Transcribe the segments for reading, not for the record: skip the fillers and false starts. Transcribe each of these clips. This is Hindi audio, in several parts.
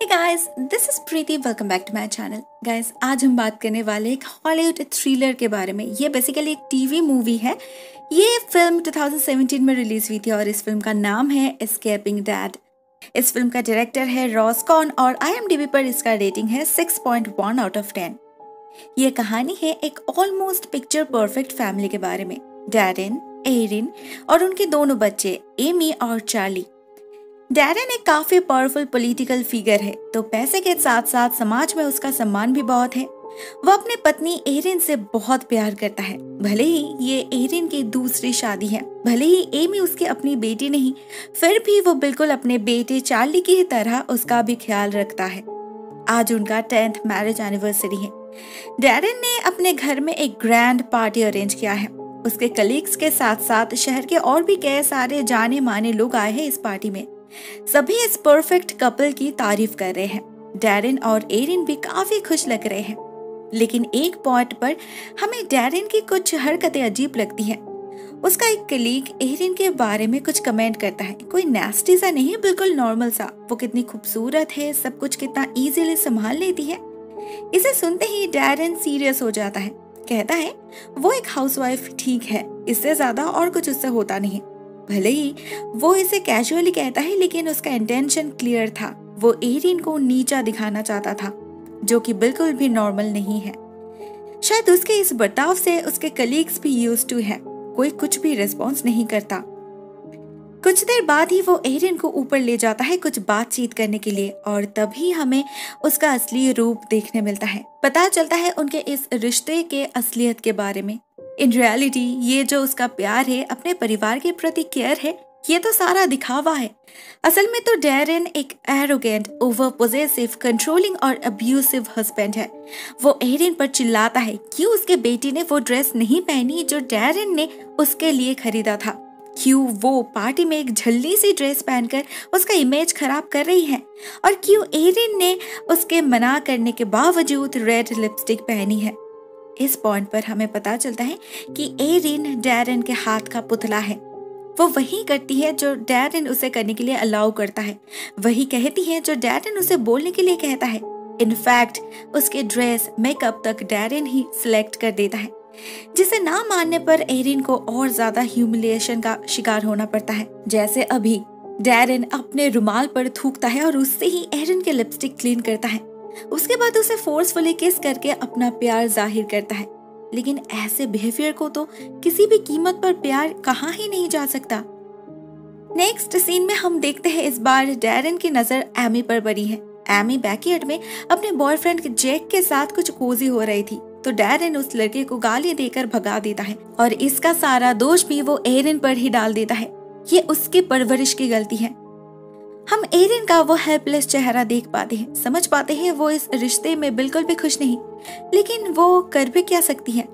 Hey guys, this is Preeti. Welcome back to my channel. Guys, आज हम बात करने वाले एक हॉलीवुड थ्रिलर के बारे में। ये बेसिकली एक टीवी मूवी है। ये फिल्म 2017 में रिलीज हुई थी और इस फिल्म का नाम है एस्केपिंग डैड। इस फिल्म का डायरेक्टर है रॉस कॉन और IMDb पर इसका रेटिंग है 6.1 आउट ऑफ 10। ये कहानी है एक ऑलमोस्ट पिक्चर परफेक्ट फैमिली के बारे में। डैरेन, एरिन और उनके दोनों बच्चे एमी और चार्ली। डैरेन एक काफी पावरफुल पॉलिटिकल फिगर है, तो पैसे के साथ साथ समाज में उसका सम्मान भी बहुत है। वो अपने पत्नी एरिन से बहुत प्यार करता है। भले ही ये एरिन की दूसरी शादी है, भले ही एमी उसकी अपनी बेटी नहीं, फिर भी वो बिल्कुल अपने बेटे चार्ली की तरह उसका भी ख्याल रखता है। आज उनका 10th मैरिज एनिवर्सरी है। डैरेन ने अपने घर में एक ग्रैंड पार्टी अरेंज किया है। उसके कलीग्स के साथ साथ शहर के और भी कई सारे जाने माने लोग आए हैं इस पार्टी में। सभी इस परफेक्ट कपल की तारीफ कर रहे हैं। डैरेन और एरिन भी काफी खुश लग रहे हैं, लेकिन एक पॉइंट पर हमें डैरेन की कुछ हरकतें अजीब लगती हैं। उसका एक कलीग एरिन के बारे में कुछ कमेंट करता है, कोई नेस्टी सा नहीं, बिल्कुल नॉर्मल सा। वो कितनी खूबसूरत है, सब कुछ कितना इजीली संभाल लेती है। इसे सुनते ही डैरेन सीरियस हो जाता है। कहता है वो एक हाउसवाइफ ठीक है, इससे ज्यादा और कुछ उससे होता नहीं। भले ही वो इसे कैजुअली कहता है, लेकिन उसका इंटेंशन क्लियर था। वो एरिन को नीचा दिखाना चाहता था, जो कि बिल्कुल भी नॉर्मल नहीं है। शायद उसके इस बर्ताव से उसके कलीग्स भी यूज्ड टू है। कोई कुछ भी रिस्पॉन्स नहीं करता। कुछ देर बाद ही वो एरिन को ऊपर ले जाता है कुछ बातचीत करने के लिए, और तभी हमें उसका असली रूप देखने मिलता है। पता चलता है उनके इस रिश्ते के असलियत के बारे में। इन रियलिटी ये जो उसका प्यार है, अपने परिवार के प्रति केयर है, ये तो सारा दिखावा है। असल में तो डैरेन एक एरोगेंट, ओवर पोजेसिव, कंट्रोलिंग और अब्यूसिव हस्बैंड है। वो एरिन पर चिल्लाता है क्यों उसके बेटी ने वो ड्रेस नहीं पहनी जो डैरेन ने उसके लिए खरीदा था, क्यों वो पार्टी में एक झल्ली सी ड्रेस पहनकर उसका इमेज खराब कर रही है, और क्यों एरिन ने उसके मना करने के बावजूद रेड लिपस्टिक पहनी है। इस पॉइंट पर हमें पता चलता है कि एरिन डैरेन के हाथ का पुतला है। वो वही करती है जो डैरेन उसे करने के लिए अलाउ करता है, वही कहती है जो डैरेन उसे बोलने के लिए कहता है। इनफैक्ट उसके ड्रेस, मेकअप तक डैरेन ही सिलेक्ट कर देता है, जिसे ना मानने पर एरिन को और ज्यादा ह्यूमिलिएशन का शिकार होना पड़ता है। जैसे अभी डैरेन अपने रुमाल पर थूकता है और उससे ही एरिन के लिपस्टिक क्लीन करता है। उसके बाद उसे फोर्सफुली किस करके अपना प्यार जाहिर करता है। लेकिन ऐसे बिहेवियर को तो किसी भी कीमत पर प्यार कहाँ ही नहीं जा सकता। नेक्स्ट सीन में हम देखते हैं इस बार डैरेन की नजर एमी पर पड़ी है। एमी बैकयार्ड में अपने बॉयफ्रेंड जैक के साथ कुछ कोजी हो रही थी, तो डैरेन उस लड़के को गाली देकर भगा देता है और इसका सारा दोष भी वो एरिन पर ही डाल देता है। ये उसकी परवरिश की गलती है। हम एरिन का वो हेल्पलेस चेहरा देख पाते हैं, समझ पाते हैं वो इस रिश्ते में बिल्कुल भी खुश नहीं, लेकिन वो कर भी क्या सकती है।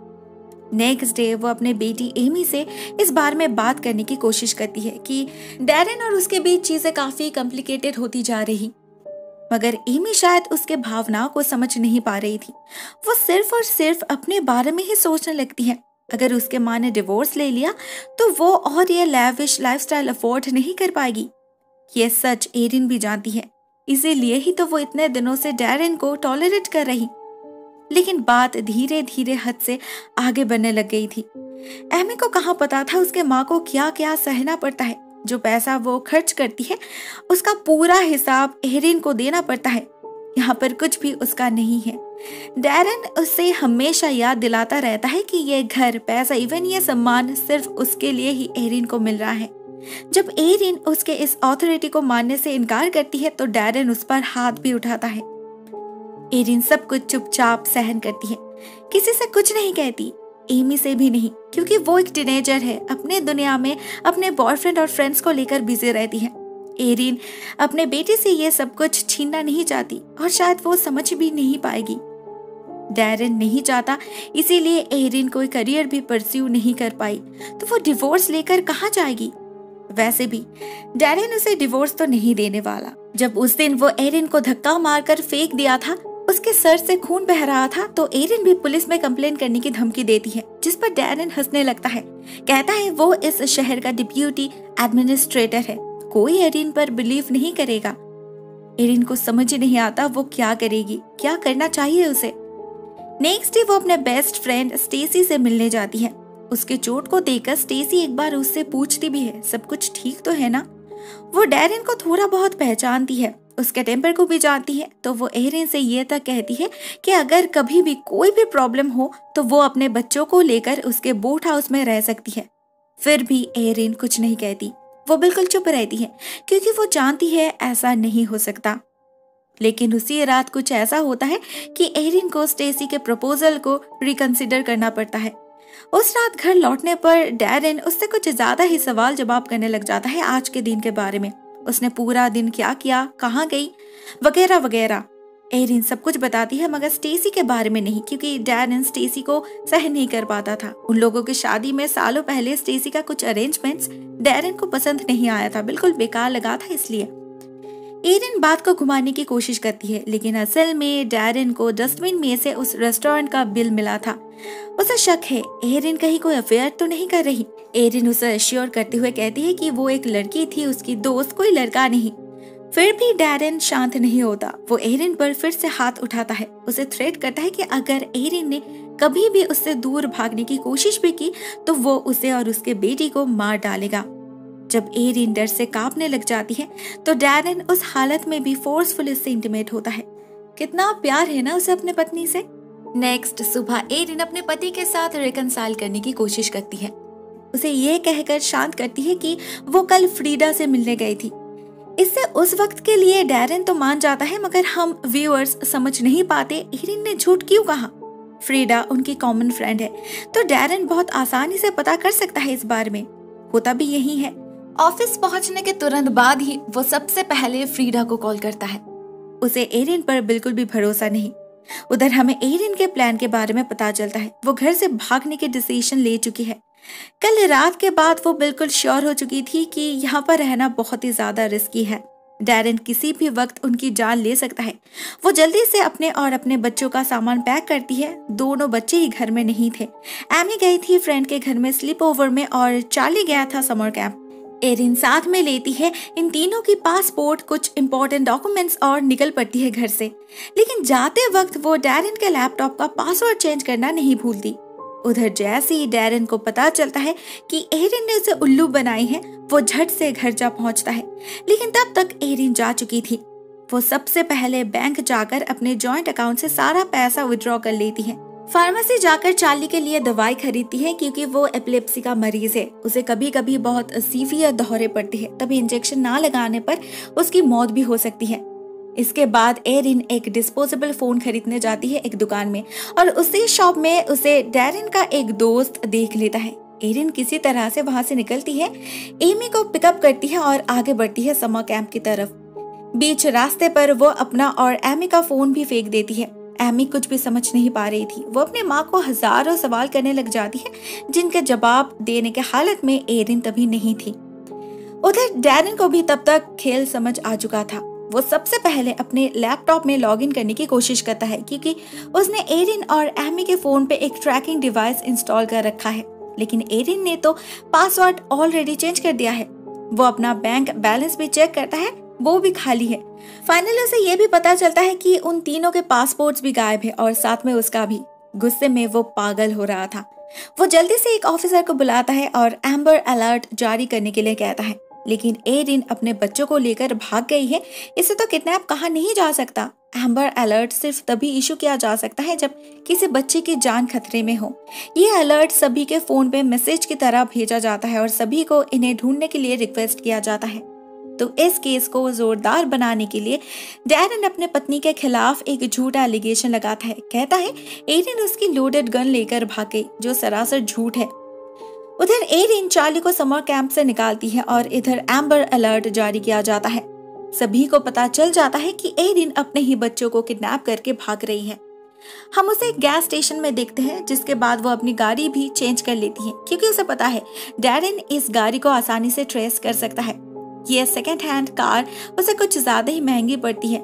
नेक्स्ट डे वो अपने बेटी एमी से इस बारे में बात करने की कोशिश करती है कि डैरेन और उसके बीच चीजें काफी कॉम्प्लिकेटेड होती जा रही, मगर एमी शायद उसके भावनाओं को समझ नहीं पा रही थी। वो सिर्फ और सिर्फ अपने बारे में ही सोचने लगती है। अगर उसके माँ ने डिवोर्स ले लिया तो वो और ये लैविश लाइफस्टाइल अफोर्ड नहीं कर पाएगी। ये सच एरिन भी जानती है, इसीलिए ही तो वो इतने दिनों से डैरेन को टॉलरेट कर रही। लेकिन बात धीरे धीरे हद से आगे बढ़ने लग गई थी। एमी को कहाँ पता था उसके माँ को क्या क्या सहना पड़ता है। जो पैसा वो खर्च करती है उसका पूरा हिसाब एरिन को देना पड़ता है। यहाँ पर कुछ भी उसका नहीं है। डैरेन उससे हमेशा याद दिलाता रहता है कि ये घर, पैसा, इवन ये सम्मान सिर्फ उसके लिए ही एरिन को मिल रहा है। जब एरिन उसके इस ऑथोरिटी को मानने से इनकार करती है तो डैरेन उस पर हाथ भी उठाता है। एरिन सब कुछ चुपचाप सहन करती है, किसी से कुछ नहीं कहती, एमी से भी नहीं, क्योंकि वो एक टीनेजर है, अपने दुनिया में अपने बॉयफ्रेंड और फ्रेंड्स को लेकर बिजी रहती है। एरिन अपने बेटे से ये सब कुछ छीनना नहीं चाहती और शायद वो समझ भी नहीं पाएगी। डैरेन नहीं चाहता, इसीलिए एरिन कोई करियर भी परस्यू नहीं कर पाई, तो वो डिवोर्स लेकर कहाँ जाएगी। वैसे भी डैरेन उसे डिवोर्स तो नहीं देने वाला। जब उस दिन वो एरिन को धक्का मारकर फेंक दिया था, उसके सर से खून बह रहा था, तो एरिन भी पुलिस में कंप्लेन करने की धमकी देती है, जिस पर डैरेन हंसने लगता है। कहता है वो इस शहर का डिप्यूटी एडमिनिस्ट्रेटर है, कोई एरिन पर बिलीव नहीं करेगा। एरिन को समझ ही नहीं आता वो क्या करेगी, क्या करना चाहिए उसे। नेक्स्ट डे वो अपने बेस्ट फ्रेंड स्टेसी से मिलने जाती है। उसके चोट को देखकर स्टेसी एक बार उससे पूछती भी है, सब कुछ ठीक तो है ना। वो डैरेन को थोड़ा बहुत पहचानती है, उसके टेम्पर को भी जानती है, तो वो एरिन से ये तक कहती है कि अगर कभी भी कोई भी प्रॉब्लम हो तो वो अपने बच्चों को लेकर उसके बोट हाउस में रह सकती है। फिर भी एरिन कुछ नहीं कहती, वो बिल्कुल चुप रहती है क्योंकि वो जानती है ऐसा नहीं हो सकता। लेकिन उसी रात कुछ ऐसा होता है कि एरिन को स्टेसी के प्रपोजल को रिकंसिडर करना पड़ता है। उस रात घर लौटने पर डैरेन उससे कुछ ज्यादा ही सवाल जवाब करने लग जाता है आज के दिन के बारे में। उसने पूरा दिन क्या किया, कहाँ गई, वगैरह वगैरह। एरिन सब कुछ बताती है मगर स्टेसी के बारे में नहीं, क्योंकि डैरेन स्टेसी को सहन नहीं कर पाता था। उन लोगों की शादी में सालों पहले स्टेसी का कुछ अरेंजमेंट्स डैरेन को पसंद नहीं आया था, बिल्कुल बेकार लगा था। इसलिए एरिन बात को घुमाने की कोशिश करती है, लेकिन असल में डैरेन को डस्टबिन में से उस रेस्टोरेंट का बिल मिला था। उसे शक है एरिन कहीं कोई अफेयर तो नहीं कर रही। एरिन उसे अश्योर करते हुए कहती है कि वो एक लड़की थी, उसकी दोस्त, कोई लड़का नहीं। फिर भी डैरेन शांत नहीं होता। वो एरिन पर फिर से हाथ उठाता है, उसे थ्रेट करता है कि अगर एरिन ने कभी भी उससे दूर भागने की कोशिश भी की तो वो उसे और उसके बेटी को मार डालेगा। जब एरिन डर से कांपने लग जाती है तो डैरेन उस हालत में भी फोर्सफुल उससे इंटीमेट होता है। कितना प्यार है ना उसे अपने पत्नी से। नेक्स्ट सुबह एरिन अपने पति के साथ रिकंसाइल करने की कोशिश करती है। उसे ये कहकर शांत करती है कि वो कल फ्रीडा से मिलने गई थी। इससे उस वक्त के लिए डैरेन तो मान जाता है, मगर हम व्यूअर्स समझ नहीं पाते एरिन ने झूठ क्यों कहा। फ्रीडा उनकी कॉमन फ्रेंड है, तो डैरेन बहुत आसानी से पता कर सकता है इस बारे में। होता भी यही है। ऑफिस पहुंचने के तुरंत बाद ही वो सबसे पहले फ्रीडा को कॉल करता है। उसे एरिन पर बिल्कुल भी भरोसा नहीं। उधर हमें एरिन के प्लान के बारे में पता चलता है। वो घर से भागने के डिसीजन ले चुकी है। कल रात के बाद वो बिल्कुल श्योर हो चुकी थी कि यहाँ पर रहना बहुत ही ज्यादा रिस्की है। डैरेन किसी भी वक्त उनकी जान ले सकता है। वो जल्दी से अपने और अपने बच्चों का सामान पैक करती है। दोनों बच्चे ही घर में नहीं थे। एमी गई थी फ्रेंड के घर में स्लीप ओवर में और चार्ली गया था समर कैंप। एरिन साथ में लेती है इन तीनों की पासपोर्ट, कुछ इंपॉर्टेंट डॉक्यूमेंट्स और निकल पड़ती है घर से। लेकिन जाते वक्त वो डैरेन के लैपटॉप का पासवर्ड चेंज करना नहीं भूलती। उधर जैसे ही डैरेन को पता चलता है कि एरिन ने उसे उल्लू बनाई है, वो झट से घर जा पहुंचता है। लेकिन तब तक एरिन जा चुकी थी। वो सबसे पहले बैंक जाकर अपने जॉइंट अकाउंट से सारा पैसा विड्रॉ कर लेती है। फार्मेसी जाकर चार्ली के लिए दवाई खरीदती है क्योंकि वो एपिलेप्सी का मरीज है। उसे कभी कभी बहुत सीवियर दौरे पड़ते हैं, तभी इंजेक्शन ना लगाने पर उसकी मौत भी हो सकती है। इसके बाद एरिन एक डिस्पोजेबल फोन खरीदने जाती है एक दुकान में, और उसी शॉप में उसे डैरेन का एक दोस्त देख लेता है। एरिन किसी तरह से वहां से निकलती है, एमी को पिकअप करती है और आगे बढ़ती है समर कैंप की तरफ। बीच रास्ते पर वो अपना और एमी का फोन भी फेंक देती है। एमी कुछ भी समझ नहीं पा रही थी। वो अपने माँ को हजारों सवाल करने लग जाती है जिनके जवाब देने के हालत में एरिन तभी नहीं थी। उधर डैरेन को भी तब तक खेल समझ आ चुका था। वो सबसे पहले अपने लैपटॉप में लॉगिन करने की कोशिश करता है क्योंकि उसने एरिन और एमी के फोन पे एक ट्रैकिंग डिवाइस इंस्टॉल कर रखा है। लेकिन एरिन ने तो पासवर्ड ऑलरेडी चेंज कर दिया है। वो अपना बैंक बैलेंस भी चेक करता है, वो भी खाली है। फाइनली उसे ये भी पता चलता है कि उन तीनों के पासपोर्ट्स भी गायब है और साथ में उसका भी। गुस्से में वो पागल हो रहा था। वो जल्दी से एक ऑफिसर को बुलाता है और एम्बर अलर्ट जारी करने के लिए कहता है। लेकिन एरिन अपने बच्चों को लेकर भाग गई है, इसे तो किडनैप कहा नहीं जा सकता। एम्बर अलर्ट सिर्फ तभी इशू किया जा सकता है जब किसी बच्चे की जान खतरे में हो। ये अलर्ट सभी के फोन पे मैसेज की तरह भेजा जाता है और सभी को इन्हें ढूंढने के लिए रिक्वेस्ट किया जाता है। तो इस केस को जोरदार बनाने के लिए डैरेन अपने पत्नी के खिलाफ एक झूठा एलिगेशन लगाता है। कहता है एरिन उसकी लोडेड गन लेकर भाग गई, जो सरासर झूठ है। उधर एरिन चार्ली को समर कैंप से निकालती है और इधर एम्बर अलर्ट जारी किया जाता है। सभी को पता चल जाता है कि एरिन अपने ही बच्चों को किडनैप करके भाग रही है। हम उसे एक गैस स्टेशन में देखते हैं, जिसके बाद वो अपनी गाड़ी भी चेंज कर लेती है क्योंकि उसे पता है डैरेन इस गाड़ी को आसानी से ट्रेस कर सकता है। ये सेकेंड हैंड कार उसे कुछ ज्यादा ही महंगी पड़ती है।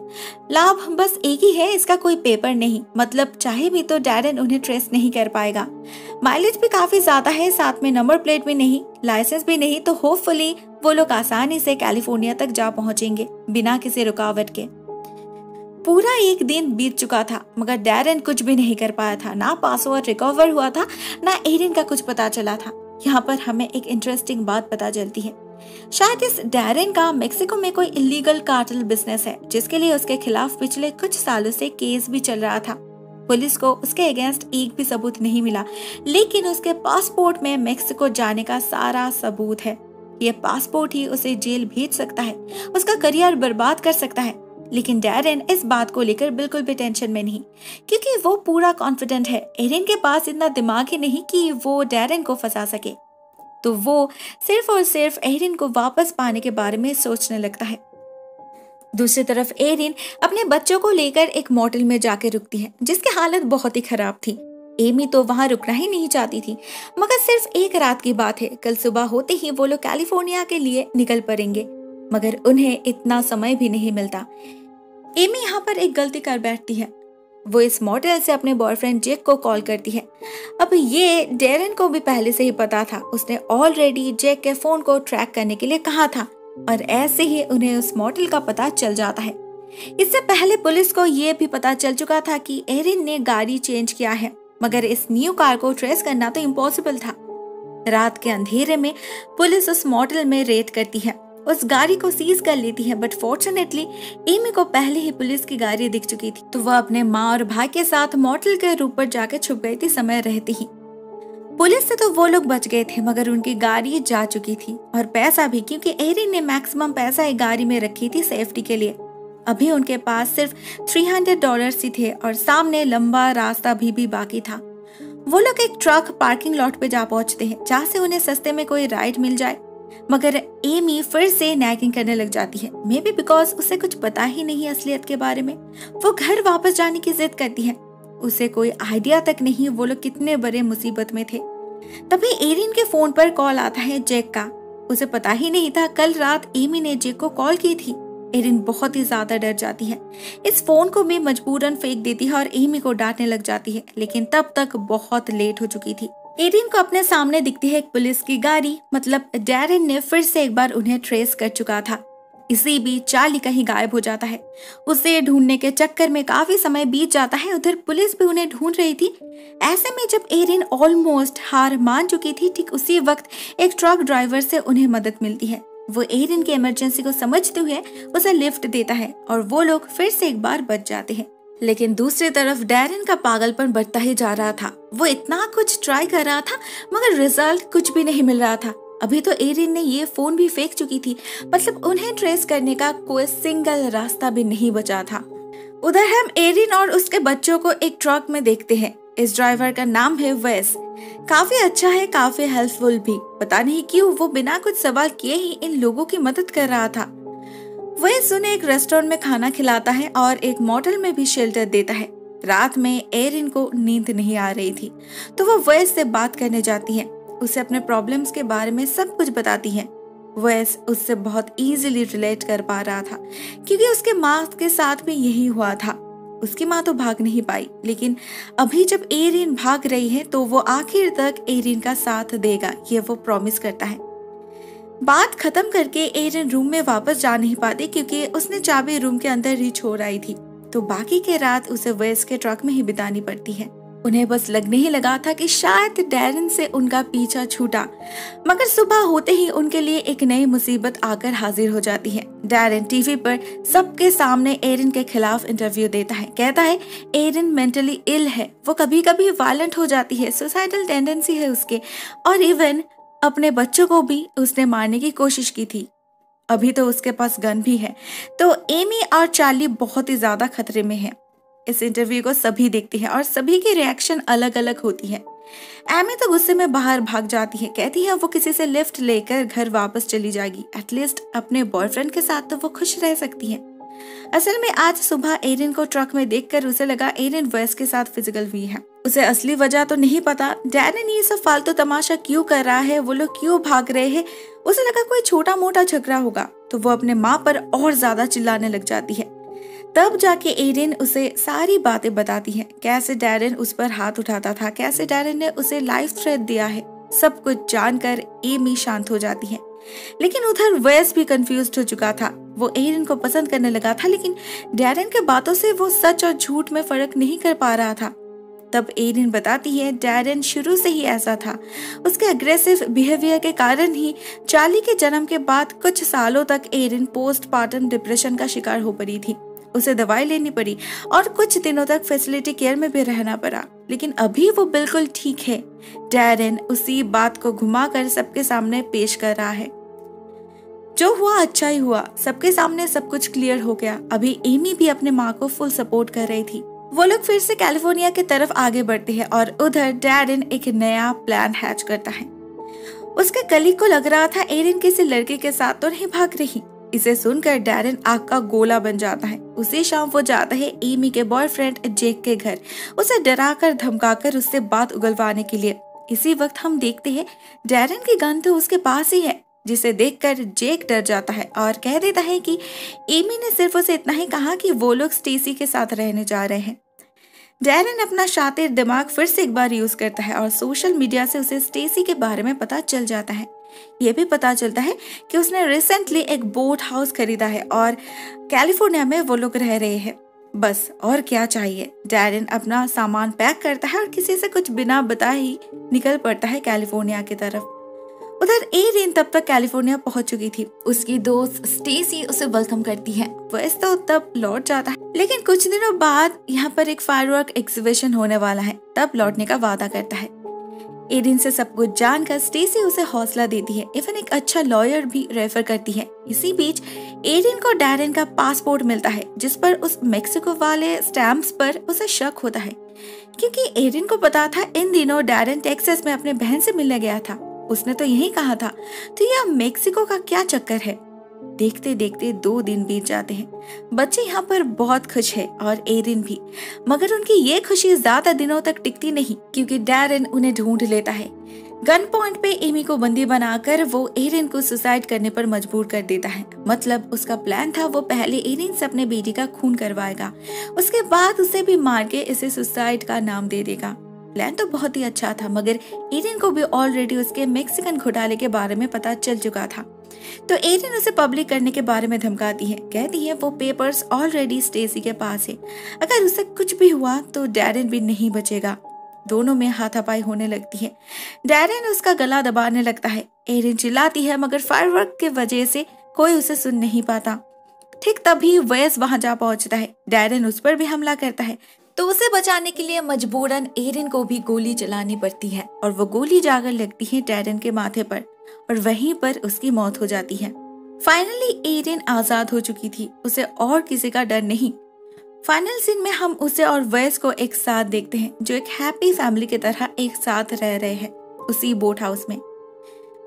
लाभ बस एक ही है, इसका कोई पेपर नहीं, मतलब चाहे भी तो डैरेन उन्हें ट्रेस नहीं कर पाएगा। माइलेज भी काफी ज्यादा है, साथ में नंबर प्लेट भी नहीं, लाइसेंस भी नहीं, तो होपफुली वो लोग आसानी से कैलिफोर्निया तक जा पहुंचेंगे बिना किसी रुकावट के। पूरा एक दिन बीत चुका था मगर डैरेन कुछ भी नहीं कर पाया था। ना पासवर्ड रिकवर हुआ था, ना एरिन का कुछ पता चला था। यहाँ पर हमें एक इंटरेस्टिंग बात पता चलती है। शायद इस डैरेन का मेक्सिको में कोई इलीगल कार्टेल बिजनेस है जिसके लिए उसके खिलाफ पिछले कुछ सालों से केस भी चल रहा था। पुलिस को उसके अगेंस्ट एक भी सबूत नहीं मिला, लेकिन उसके पासपोर्ट में मेक्सिको जाने का सारा सबूत है। ये पासपोर्ट ही उसे जेल भेज सकता है, उसका करियर बर्बाद कर सकता है। लेकिन डैरेन इस बात को लेकर बिल्कुल भी टेंशन में नहीं, क्योंकि वो पूरा कॉन्फिडेंट है। एरिन के पास इतना दिमाग ही नहीं कि वो डैरेन को फंसा सके, तो वो सिर्फ और सिर्फ एरिन को वापस पाने के बारे में सोचने लगता है। दूसरी तरफ एरिन अपने बच्चों को लेकर एक मोटेल में जाकर रुकती है जिसकी हालत बहुत ही खराब थी। एमी तो वहां रुकना ही नहीं चाहती थी, मगर सिर्फ एक रात की बात है। कल सुबह होते ही वो लोग कैलिफोर्निया के लिए निकल पड़ेंगे, मगर उन्हें इतना समय भी नहीं मिलता। एमी यहाँ पर एक गलती कर बैठती है। वो इस मोटेल से अपने बॉयफ्रेंड जेक को कॉल करती है। अब ये डैरेन को भी पहले से ही पता था, उसने ऑलरेडी जेक के फोन को ट्रैक करने के लिए कहा था और ऐसे ही उन्हें उस मोटेल का पता चल जाता है। इससे पहले पुलिस को ये भी पता चल चुका था कि एरिन ने गाड़ी चेंज किया है, मगर इस न्यू कार को ट्रेस करना तो इम्पॉसिबल था। रात के अंधेरे में पुलिस उस मोटेल में रेड करती है, उस गाड़ी को सीज कर लेती है। बट फॉर्चुनेटली एमी को पहले ही पुलिस की गाड़ी दिख चुकी थी, तो वह अपने माँ और भाई के साथ मोटेल के रूप पर जाकर छुप गई थी समय रहते ही। पुलिस से तो वो लोग बच गए थे, मगर उनकी गाड़ी जा चुकी थी और पैसा भी, क्योंकि एरिन ने मैक्सिमम पैसा एक गाड़ी में रखी थी सेफ्टी के लिए। अभी उनके पास सिर्फ $300 ही थे और सामने लंबा रास्ता भी बाकी था। वो लोग एक ट्रक पार्किंग लॉट पे जा पहुंचते हैं जहाँ से उन्हें सस्ते में कोई राइड मिल जाए, मगर एमी फिर से नैगिंग करने लग जाती है। मे बी बिकॉज उसे कुछ पता ही नहीं असलियत के बारे में। वो घर वापस जाने की जिद करती है, उसे कोई आइडिया तक नहीं वो लोग कितने बड़े मुसीबत में थे। तभी एरिन के फोन पर कॉल आता है जेक का। उसे पता ही नहीं था कल रात एमी ने जेक को कॉल की थी। एरिन बहुत ही ज्यादा डर जाती है, इस फोन को भी मजबूरन फेंक देती है और एमी को डांटने लग जाती है, लेकिन तब तक बहुत लेट हो चुकी थी। एरिन को अपने सामने दिखती है एक पुलिस की गाड़ी, मतलब डैरेन ने फिर से एक बार उन्हें ट्रेस कर चुका था। इसी बीच चार्ली कहीं गायब हो जाता है। उसे ढूंढने के चक्कर में काफी समय बीत जाता है। उधर पुलिस भी उन्हें ढूंढ रही थी। ऐसे में जब एरिन ऑलमोस्ट हार मान चुकी थी, ठीक उसी वक्त एक ट्रक ड्राइवर से उन्हें मदद मिलती है। वो एरिन की इमरजेंसी को समझते हुए उसे लिफ्ट देता है और वो लोग फिर से एक बार बच जाते हैं। लेकिन दूसरी तरफ डैरेन का पागलपन बढ़ता ही जा रहा था। वो इतना कुछ ट्राई कर रहा था, मगर रिजल्ट कुछ भी नहीं मिल रहा था। अभी तो एरिन ने ये फोन भी फेंक चुकी थी, मतलब उन्हें ट्रेस करने का कोई सिंगल रास्ता भी नहीं बचा था। उधर हम एरिन और उसके बच्चों को एक ट्रक में देखते हैं। इस ड्राइवर का नाम है वेस। काफी अच्छा है, काफी हेल्पफुल भी। पता नहीं क्यों वो बिना कुछ सवाल किए ही इन लोगों की मदद कर रहा था। वेस उन्हें एक रेस्टोरेंट में खाना खिलाता है और एक मोटेल में भी शेल्टर देता है। रात में एरिन को नींद नहीं आ रही थी, तो वो वेस से बात करने जाती है। उसे अपने प्रॉब्लम्स के बारे में सब कुछ बताती है। वेस उससे बहुत इजीली रिलेट कर पा रहा था, क्योंकि उसके माँ के साथ भी यही हुआ था। उसकी माँ तो भाग नहीं पाई, लेकिन अभी जब एरिन भाग रही है तो वो आखिर तक एरिन का साथ देगा, ये वो प्रॉमिस करता है। बात खत्म करके एरिन रूम में वापस जा नहीं पाती, क्योंकि उसने चाबी रूम के अंदर ही छोड़ आई थी, तो बाकी के रात उसे वेस के ट्रक में ही बितानी पड़ती है। उन्हें बस लगने ही लगा था कि शायद डैरेन से उनका पीछा छूटा, मगर सुबह होते ही उनके लिए एक नई मुसीबत आकर हाजिर हो जाती है। डैरेन टीवी पर सबके सामने एरिन के खिलाफ इंटरव्यू देता है। कहता है एरिन मेंटली इल है, वो कभी कभी वायलेंट हो जाती है, सुसाइडल टेंडेंसी है उसके, और इवन अपने बच्चों को भी उसने मारने की कोशिश की थी। अभी तो उसके पास गन भी है। तो एमी और चार्ली बहुत ही ज्यादा खतरे में है। इस इंटरव्यू को सभी देखते हैं और सभी की रिएक्शन अलग अलग होती है। एमी तो गुस्से में बाहर भाग जाती है, कहती है वो किसी से लिफ्ट लेकर घर वापस चली जाएगी, एटलीस्ट अपने बॉयफ्रेंड के साथ तो वो खुश रह सकती है। असल में आज सुबह एरिन को ट्रक में देखकर उसे लगा एरिन वेस के साथ फिजिकल हुई है। उसे असली वजह तो नहीं पता, डैरेन ये सब फालतू तमाशा क्यों कर रहा है, वो लोग क्यों भाग रहे हैं। उसे लगा कोई छोटा मोटा झगड़ा होगा, तो वो अपने माँ पर और ज्यादा चिल्लाने लग जाती है। तब जाके एरिन उसे सारी बातें बताती है, कैसे डैरेन उस पर हाथ उठाता था, कैसे डैरेन ने उसे लाइफ थ्रेट दिया है। सब कुछ जानकर एमी शांत हो जाती है, लेकिन उधर वेस भी कंफ्यूज्ड हो चुका था। वो एरिन को पसंद करने लगा था, लेकिन डैरेन के बातों से वो सच और झूठ में फर्क नहीं कर पा रहा था। तब एरिन बताती है डैरेन शुरू से ही ऐसा था। उसके अग्रेसिव बिहेवियर के कारण ही चार्ली के जन्म के बाद कुछ सालों तक एरिन पोस्टपार्टम डिप्रेशन का शिकार हो पड़ी थी। उसे दवाई लेनी पड़ी और कुछ दिनों तक फैसिलिटी केयर में भी रहना पड़ा, लेकिन अभी वो बिल्कुल ठीक है। डैरेन उसी बात को घुमाकर सबके सामने पेश कर रहा है। जो हुआ अच्छा ही हुआ, सबके सामने सब कुछ क्लियर हो गया। अभी एमी भी अपने माँ को फुल सपोर्ट कर रही थी। वो लोग फिर से कैलिफोर्निया की तरफ आगे बढ़ते हैं और उधर डैरेन एक नया प्लान हैच करता है। उसके कलीग को लग रहा था एरिन किसी लड़के के साथ तो नहीं भाग रही। इसे सुनकर डैरेन आग का गोला बन जाता है। उसी शाम वो जाता है एमी के बॉयफ्रेंड जेक के घर, उसे डराकर धमकाकर उससे बात उगलवाने के लिए। इसी वक्त हम देखते हैं डैरेन की गन तो उसके पास ही है, जिसे देखकर जेक डर जाता है और कह देता है कि एमी ने सिर्फ उसे इतना ही कहा कि वो लोग स्टेसी के साथ रहने जा रहे हैं। डैरेन अपना शातिर दिमाग फिर से एक बार यूज करता है और सोशल मीडिया से उसे स्टेसी के बारे में पता चल जाता है। ये भी पता चलता है कि उसने रिसेंटली एक बोट हाउस खरीदा है और कैलिफोर्निया में वो लोग रह रहे हैं। बस और क्या चाहिए। डैरेन अपना सामान पैक करता है और किसी से कुछ बिना बताए ही निकल पड़ता है कैलिफोर्निया की तरफ। उधर एरिन तब तक कैलिफोर्निया पहुंच चुकी थी। उसकी दोस्त स्टेसी उसे वेलकम करती है। वैसे तो तब लौट जाता है, लेकिन कुछ दिनों बाद यहाँ पर एक फायरवर्क एग्जीबिशन होने वाला है, तब लौटने का वादा करता है। एरिन से सब कुछ जानकर स्टेसी उसे हौसला देती है, इवन एक अच्छा लॉयर भी रेफर करती है। इसी बीच एरिन को डैरेन का पासपोर्ट मिलता है, जिस पर उस मेक्सिको वाले स्टैम्प्स पर उसे शक होता है, क्योंकि एरिन को पता था इन दिनों डैरेन टेक्सास में अपने बहन से मिलने गया था। उसने तो यही कहा था, तो यह मेक्सिको का क्या चक्कर है। देखते देखते 2 दिन बीत जाते हैं। बच्चे यहाँ पर बहुत खुश है और एरिन भी, मगर उनकी ये खुशी ज्यादा दिनों तक टिकती नहीं, क्योंकि डैरेन उन्हें ढूंढ लेता है। गन पॉइंट पे एमी को बंदी बनाकर वो एरिन को सुसाइड करने पर मजबूर कर देता है। मतलब उसका प्लान था वो पहले एरिन से अपने बेटी का खून करवाएगा, उसके बाद उसे भी मार के इसे सुसाइड का नाम दे देगा। प्लान तो बहुत ही अच्छा था, मगर एरिन को भी ऑलरेडी उसके मेक्सिकन घोटाले के बारे में पता चल चुका था। तो एरिन उसे पब्लिक करने के बारे में धमकाती है, कहती है वो पेपर्स ऑलरेडी स्टेसी के पास है, अगर उसे कुछ भी हुआ तो डैरेन भी नहीं बचेगा। दोनों में हाथापाई होने लगती है। डैरेन उसका गला दबाने लगता है। एरिन चिल्लाती है, मगर फायरवर्क के वजह से कोई उसे सुन नहीं पाता। ठीक तभी वेस वहां जा पहुंचता है। डैरेन उस पर भी हमला करता है, तो उसे बचाने के लिए मजबूरन एरिन को भी गोली चलानी पड़ती है और वो गोली जाकर लगती है डैरेन के माथे पर और वहीं पर उसकी मौत हो जाती है। फाइनली एरिन आजाद हो चुकी थी, उसे और किसी का डर नहीं। फाइनल सीन में हम उसे और वेस को एक साथ देखते हैं, जो एक हैप्पी फैमिली की तरह एक साथ रह रहे हैं उसी बोट हाउस में।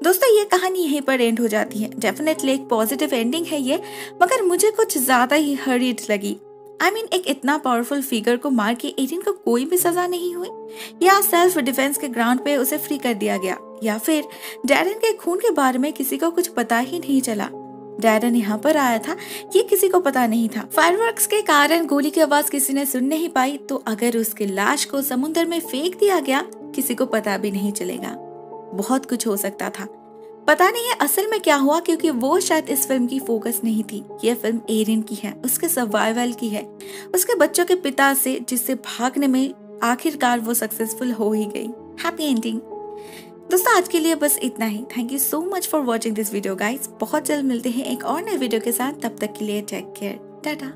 दोस्तों, ये कहानी यहीं पर एंड हो जाती है। डेफिनेटली एक पॉजिटिव एंडिंग है ये, मगर मुझे कुछ ज्यादा ही हरीड लगी। एक इतना पावरफुल फिगर को मार के एरिन को कोई भी सजा नहीं हुई, या सेल्फ डिफेंस के ग्राउंड पे उसे फ्री कर दिया गया, या फिर डैरेन के खून के बारे में किसी को कुछ पता ही नहीं चला। डैरेन यहाँ पर आया था, ये किसी को पता नहीं था। फायरवर्क्स के कारण गोली की आवाज किसी ने सुन नहीं पाई, तो अगर उसकी लाश को समुद्र में फेंक दिया गया, किसी को पता भी नहीं चलेगा। बहुत कुछ हो सकता था। पता नहीं है असल में क्या हुआ, क्योंकि वो शायद इस फिल्म की फोकस नहीं थी। ये फिल्म एरिन की है, उसके सर्वाइवल की है, उसके बच्चों के पिता से, जिससे भागने में आखिरकार वो सक्सेसफुल हो ही गई। Happy ending. दोस्तों, आज के लिए बस इतना ही। Thank you so much for watching this video guys. बहुत जल्द मिलते हैं एक और नए वीडियो के साथ। तब तक के लिए टेक केयर, टाटा।